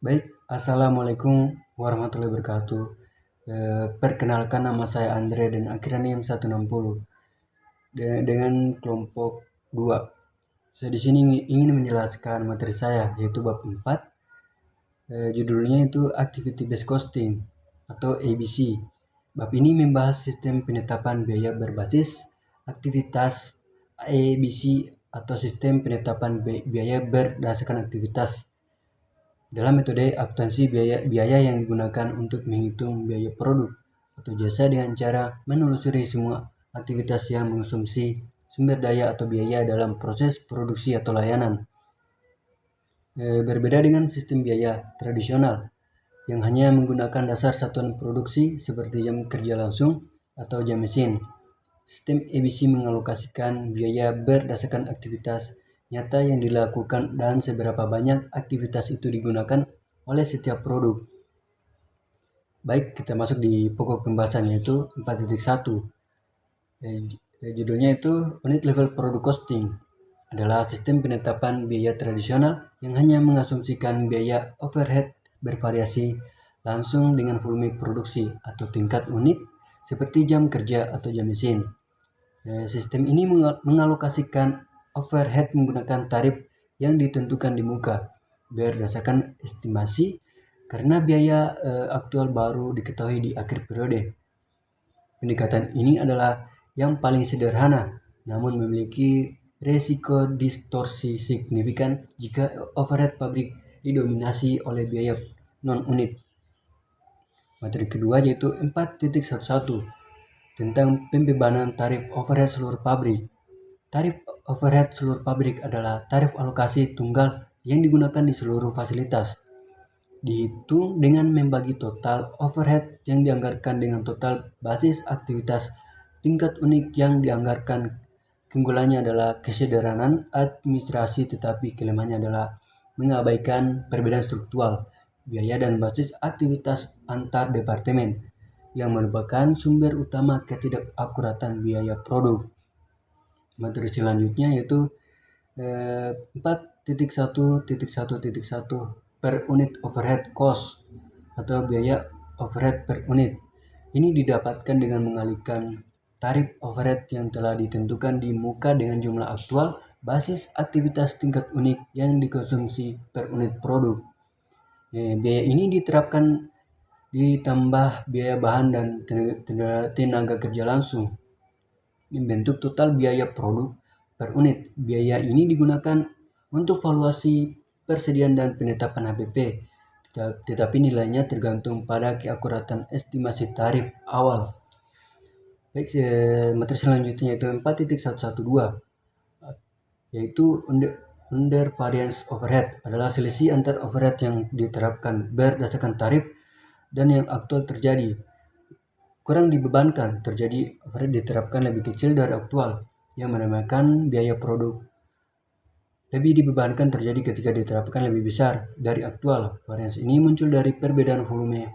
Baik, Assalamualaikum warahmatullahi wabarakatuh. Perkenalkan, nama saya Andre dan akhiran NIM 160 dengan kelompok 2. Saya di sini ingin menjelaskan materi saya, yaitu bab 4. Judulnya itu Activity Based Costing atau ABC. Bab ini membahas sistem penetapan biaya berbasis aktivitas ABC atau sistem penetapan biaya berdasarkan aktivitas. Dalam metode akuntansi, biaya yang digunakan untuk menghitung biaya produk atau jasa dengan cara menelusuri semua aktivitas yang mengonsumsi sumber daya atau biaya dalam proses produksi atau layanan. Berbeda dengan sistem biaya tradisional yang hanya menggunakan dasar satuan produksi seperti jam kerja langsung atau jam mesin. Sistem ABC mengalokasikan biaya berdasarkan aktivitas nyata yang dilakukan dan seberapa banyak aktivitas itu digunakan oleh setiap produk. Baik, kita masuk di pokok pembahasan, yaitu 4.1. Judulnya itu Unit Level Product Costing adalah sistem penetapan biaya tradisional yang hanya mengasumsikan biaya overhead bervariasi langsung dengan volume produksi atau tingkat unit seperti jam kerja atau jam mesin. Sistem ini mengalokasikan overhead menggunakan tarif yang ditentukan di muka berdasarkan estimasi karena biaya aktual baru diketahui di akhir periode. Pendekatan ini adalah yang paling sederhana, namun memiliki resiko distorsi signifikan jika overhead pabrik didominasi oleh biaya non-unit. Materi kedua yaitu 4.11 tentang pembebanan tarif overhead seluruh pabrik. Tarif overhead seluruh pabrik adalah tarif alokasi tunggal yang digunakan di seluruh fasilitas. Dihitung dengan membagi total overhead yang dianggarkan dengan total basis aktivitas tingkat unik yang dianggarkan. Keunggulannya adalah kesederhanaan administrasi, tetapi kelemahannya adalah mengabaikan perbedaan struktural, biaya dan basis aktivitas antar departemen yang merupakan sumber utama ketidakakuratan biaya produk. Materi selanjutnya yaitu 4.1.1.1 per unit overhead cost atau biaya overhead per unit. Ini didapatkan dengan mengalihkan tarif overhead yang telah ditentukan di muka dengan jumlah aktual basis aktivitas tingkat unik yang dikonsumsi per unit produk. Biaya ini diterapkan ditambah biaya bahan dan tenaga kerja langsung membentuk total biaya produk per unit. Biaya ini digunakan untuk valuasi persediaan dan penetapan HPP, tetapi nilainya tergantung pada keakuratan estimasi tarif awal. Baik, materi selanjutnya yaitu 4.112 yaitu under variance overhead adalah selisih antar overhead yang diterapkan berdasarkan tarif dan yang aktual terjadi. Kurang dibebankan, terjadi overhead diterapkan lebih kecil dari aktual yang menambahkan biaya produk. Lebih dibebankan terjadi ketika diterapkan lebih besar dari aktual. Varians ini muncul dari perbedaan volume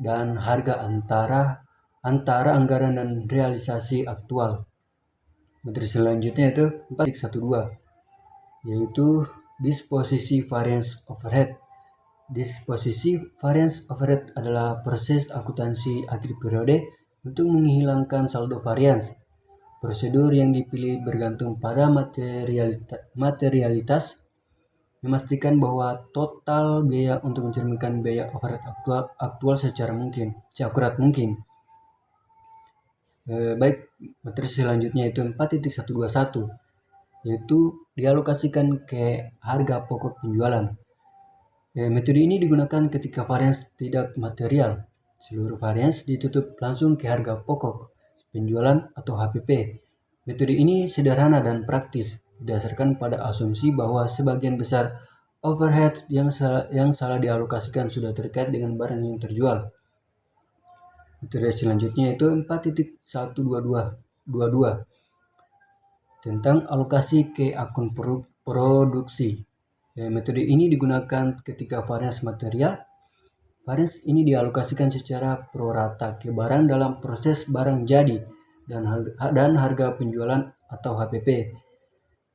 dan harga antara anggaran dan realisasi aktual. Materi selanjutnya itu 4.12 yaitu disposisi variance overhead. Disposisi variance overhead adalah proses akuntansi akhir periode untuk menghilangkan saldo variance. Prosedur yang dipilih bergantung pada materialitas, memastikan bahwa total biaya untuk mencerminkan biaya overhead aktual seakurat mungkin. Baik, materi selanjutnya itu 4.121 yaitu dialokasikan ke harga pokok penjualan. Metode ini digunakan ketika varians tidak material. Seluruh varians ditutup langsung ke harga pokok penjualan atau HPP. Metode ini sederhana dan praktis, berdasarkan pada asumsi bahwa sebagian besar overhead yang salah dialokasikan sudah terkait dengan barang yang terjual. Metode selanjutnya itu 4.122 tentang alokasi ke akun produksi. Metode ini digunakan ketika varians material. Varians ini dialokasikan secara prorata ke barang dalam proses barang jadi dan harga penjualan atau HPP.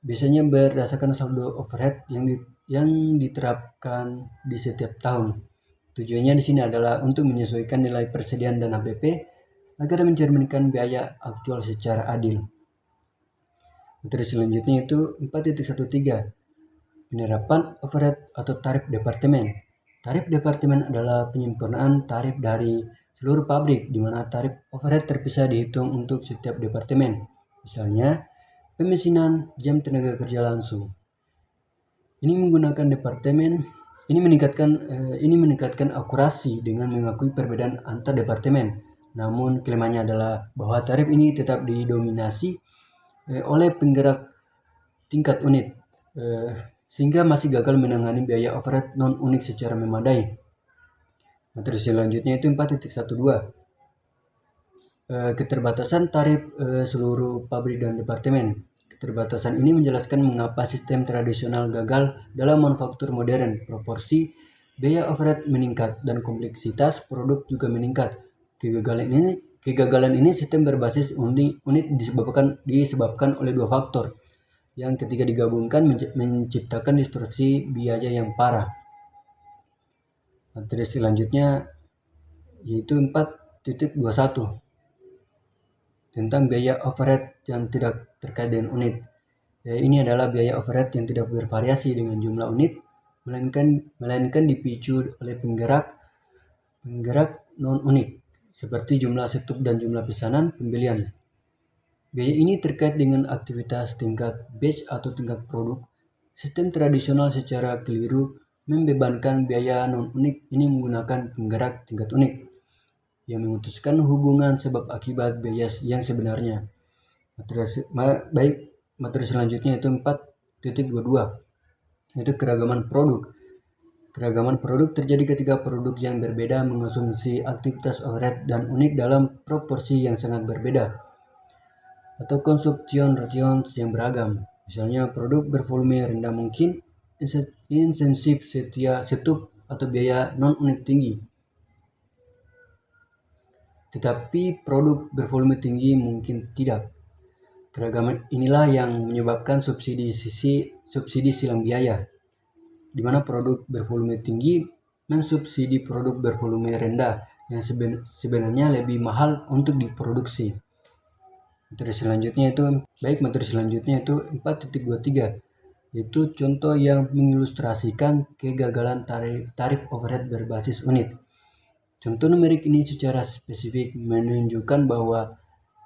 Biasanya berdasarkan saldo overhead yang yang diterapkan di setiap tahun. Tujuannya di sini adalah untuk menyesuaikan nilai persediaan dan HPP agar mencerminkan biaya aktual secara adil. Materi selanjutnya itu 4.13, penerapan overhead atau tarif departemen. Tarif departemen adalah penyempurnaan tarif dari seluruh pabrik, di mana tarif overhead terpisah dihitung untuk setiap departemen. Misalnya, pemesinan jam tenaga kerja langsung. Ini meningkatkan akurasi dengan mengakui perbedaan antar departemen. Namun kelemahannya adalah bahwa tarif ini tetap didominasi oleh penggerak tingkat unit, sehingga masih gagal menangani biaya overhead non-unit secara memadai. Materi selanjutnya itu 4.12, keterbatasan tarif seluruh pabrik dan departemen. Keterbatasan ini menjelaskan mengapa sistem tradisional gagal dalam manufaktur modern. Proporsi biaya overhead meningkat dan kompleksitas produk juga meningkat. Kegagalan ini sistem berbasis unit disebabkan oleh dua faktor. Yang ketika digabungkan menciptakan distorsi biaya yang parah. Materi selanjutnya yaitu 4.21, tentang biaya overhead yang tidak terkait dengan unit. Ini adalah biaya overhead yang tidak bervariasi dengan jumlah unit, melainkan dipicu oleh penggerak non-unit, seperti jumlah setup dan jumlah pesanan pembelian. Biaya ini terkait dengan aktivitas tingkat batch atau tingkat produk. Sistem tradisional secara keliru membebankan biaya non-unit ini menggunakan penggerak tingkat unit yang memutuskan hubungan sebab akibat biaya yang sebenarnya. Materi selanjutnya itu 4.22, yaitu keragaman produk. Keragaman produk terjadi ketika produk yang berbeda mengonsumsi aktivitas overhead dan unit dalam proporsi yang sangat berbeda, atau consumption rations yang beragam. Misalnya produk bervolume rendah mungkin insentif setup atau biaya non-unit tinggi. Tetapi produk bervolume tinggi mungkin tidak. Keragaman inilah yang menyebabkan subsidi silang biaya, di mana produk bervolume tinggi mensubsidi produk bervolume rendah yang sebenarnya lebih mahal untuk diproduksi. Materi selanjutnya itu 4.23, yaitu contoh yang mengilustrasikan kegagalan tarif overhead berbasis unit. Contoh numerik ini secara spesifik menunjukkan bahwa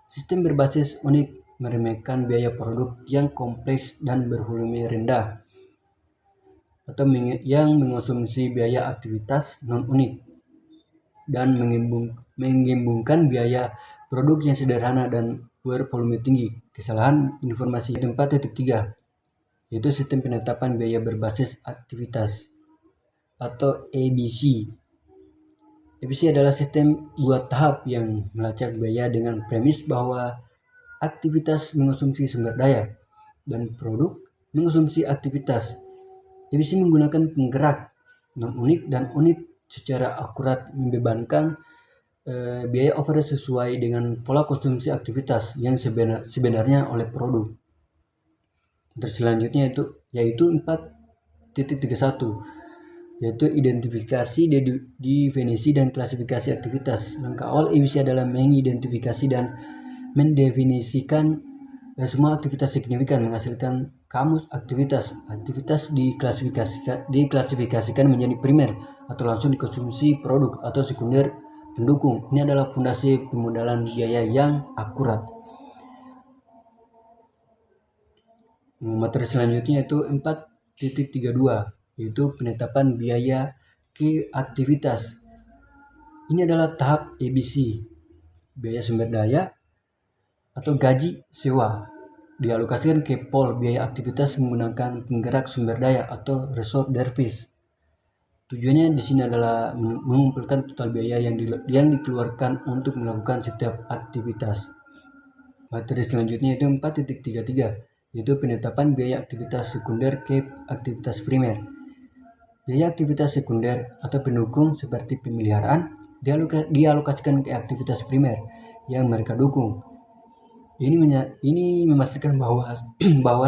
sistem berbasis unit meremehkan biaya produk yang kompleks dan bervolume rendah, atau yang mengonsumsi biaya aktivitas non-unit, dan menggembungkan biaya produk yang sederhana dan bervolume tinggi. Kesalahan informasi 4.3, yaitu sistem penetapan biaya berbasis aktivitas atau ABC. ABC adalah sistem dua tahap yang melacak biaya dengan premis bahwa aktivitas mengonsumsi sumber daya dan produk mengonsumsi aktivitas. ABC menggunakan penggerak non-unit dan unit secara akurat membebankan biaya overhead sesuai dengan pola konsumsi aktivitas yang sebenarnya oleh produk. Terus selanjutnya yaitu 4.31, yaitu identifikasi, definisi, dan klasifikasi aktivitas. Langkah awal ABC adalah mengidentifikasi dan mendefinisikan semua aktivitas signifikan, menghasilkan kamus aktivitas. Aktivitas diklasifikasikan menjadi primer atau langsung dikonsumsi produk atau sekunder pendukung. Ini adalah fondasi pemodalan biaya yang akurat. Materi selanjutnya itu 4.32, yaitu penetapan biaya ke aktivitas. Ini adalah tahap ABC, biaya sumber daya atau gaji sewa dialokasikan ke pol biaya aktivitas menggunakan penggerak sumber daya atau resource service. Tujuannya di sini adalah mengumpulkan total biaya yang dikeluarkan untuk melakukan setiap aktivitas. Materi selanjutnya itu 4.33, yaitu penetapan biaya aktivitas sekunder ke aktivitas primer. Biaya aktivitas sekunder atau pendukung seperti pemeliharaan dialokasikan ke aktivitas primer yang mereka dukung. Ini memastikan bahwa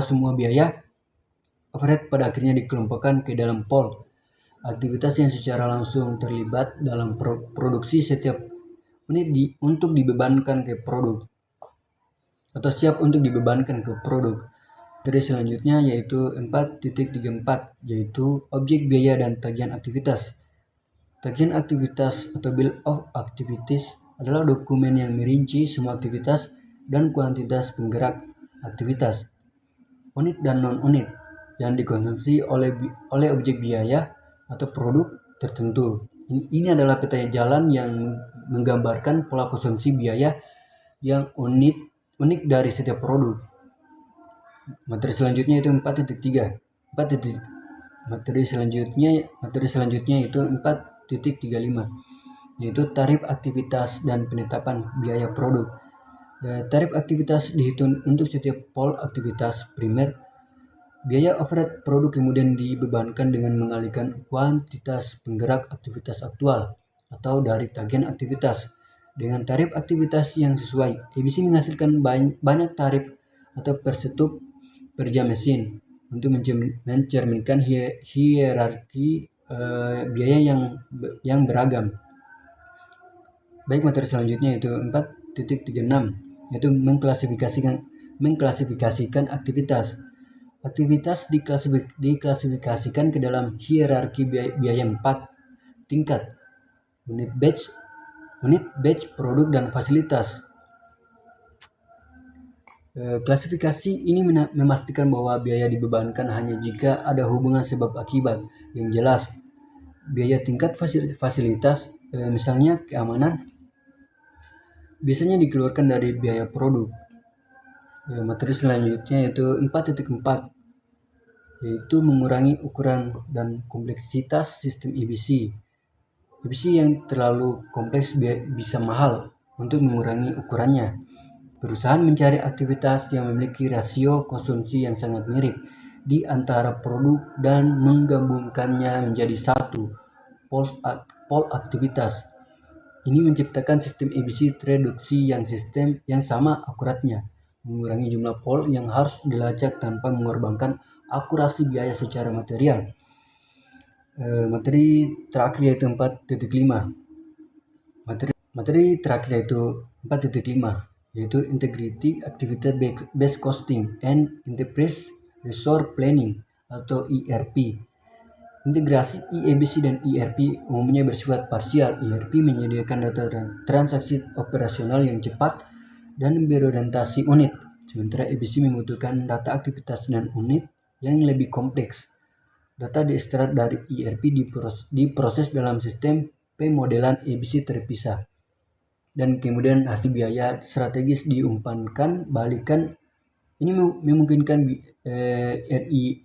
semua biaya overhead pada akhirnya dikelompokkan ke dalam POL, aktivitas yang secara langsung terlibat dalam produksi setiap unit untuk dibebankan ke produk atau siap untuk dibebankan ke produk. Materi selanjutnya yaitu 4.34, yaitu objek biaya dan tagihan aktivitas. Tagihan aktivitas atau Bill of Activities adalah dokumen yang merinci semua aktivitas dan kuantitas penggerak aktivitas, unit dan non-unit, yang dikonsumsi oleh objek biaya atau produk tertentu. Ini adalah peta jalan yang menggambarkan pola konsumsi biaya yang unik dari setiap produk. Materi selanjutnya itu 4.3. Materi selanjutnya itu 4.35, yaitu tarif aktivitas dan penetapan biaya produk. Tarif aktivitas dihitung untuk setiap pol aktivitas primer. Biaya overhead produk kemudian dibebankan dengan mengalihkan kuantitas penggerak aktivitas aktual atau dari tagihan aktivitas dengan tarif aktivitas yang sesuai. ABC menghasilkan banyak tarif atau per setup per jam mesin untuk mencerminkan hierarki biaya yang beragam. Baik, materi selanjutnya itu 4.36, yaitu mengklasifikasikan aktivitas. Aktivitas diklasifikasikan ke dalam hierarki biaya 4 tingkat: unit batch, produk, dan fasilitas. Klasifikasi ini memastikan bahwa biaya dibebankan hanya jika ada hubungan sebab akibat yang jelas. Biaya tingkat fasilitas, misalnya keamanan, biasanya dikeluarkan dari biaya produk. Materi selanjutnya yaitu 4.4, yaitu mengurangi ukuran dan kompleksitas sistem EBC. EBC yang terlalu kompleks bisa mahal. Untuk mengurangi ukurannya, perusahaan mencari aktivitas yang memiliki rasio konsumsi yang sangat mirip di antara produk dan menggabungkannya menjadi satu pol aktivitas. Ini menciptakan sistem EBC reduksi sistem yang sama akuratnya, mengurangi jumlah pol yang harus dilacak tanpa mengorbankan akurasi biaya secara material. Materi terakhir yaitu 4.5. Materi terakhir yaitu 4.5, yaitu Integrity Activity Based Costing and Enterprise Resource Planning atau ERP. Integrasi EBC dan ERP umumnya bersifat parsial. ERP menyediakan data transaksi operasional yang cepat dan berorientasi unit, sementara EBC membutuhkan data aktivitas dan unit yang lebih kompleks. Data diekstrak dari ERP diproses dalam sistem pemodelan EBC terpisah, dan kemudian hasil biaya strategis diumpankan balikan. Ini memungkinkan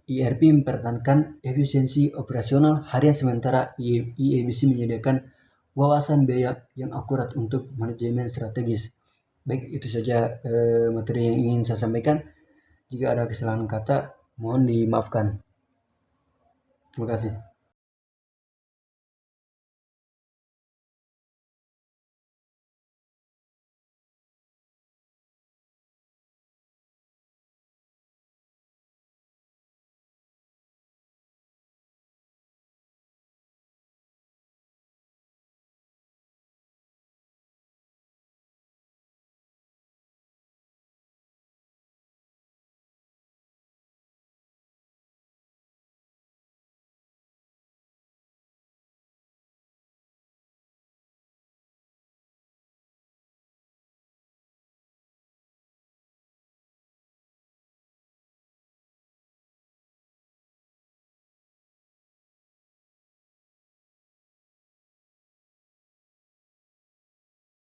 ERP mempertahankan efisiensi operasional harian, sementara EBC menyediakan wawasan biaya yang akurat untuk manajemen strategis. Baik, itu saja materi yang ingin saya sampaikan. Jika ada kesalahan kata, mohon dimaafkan. Terima kasih.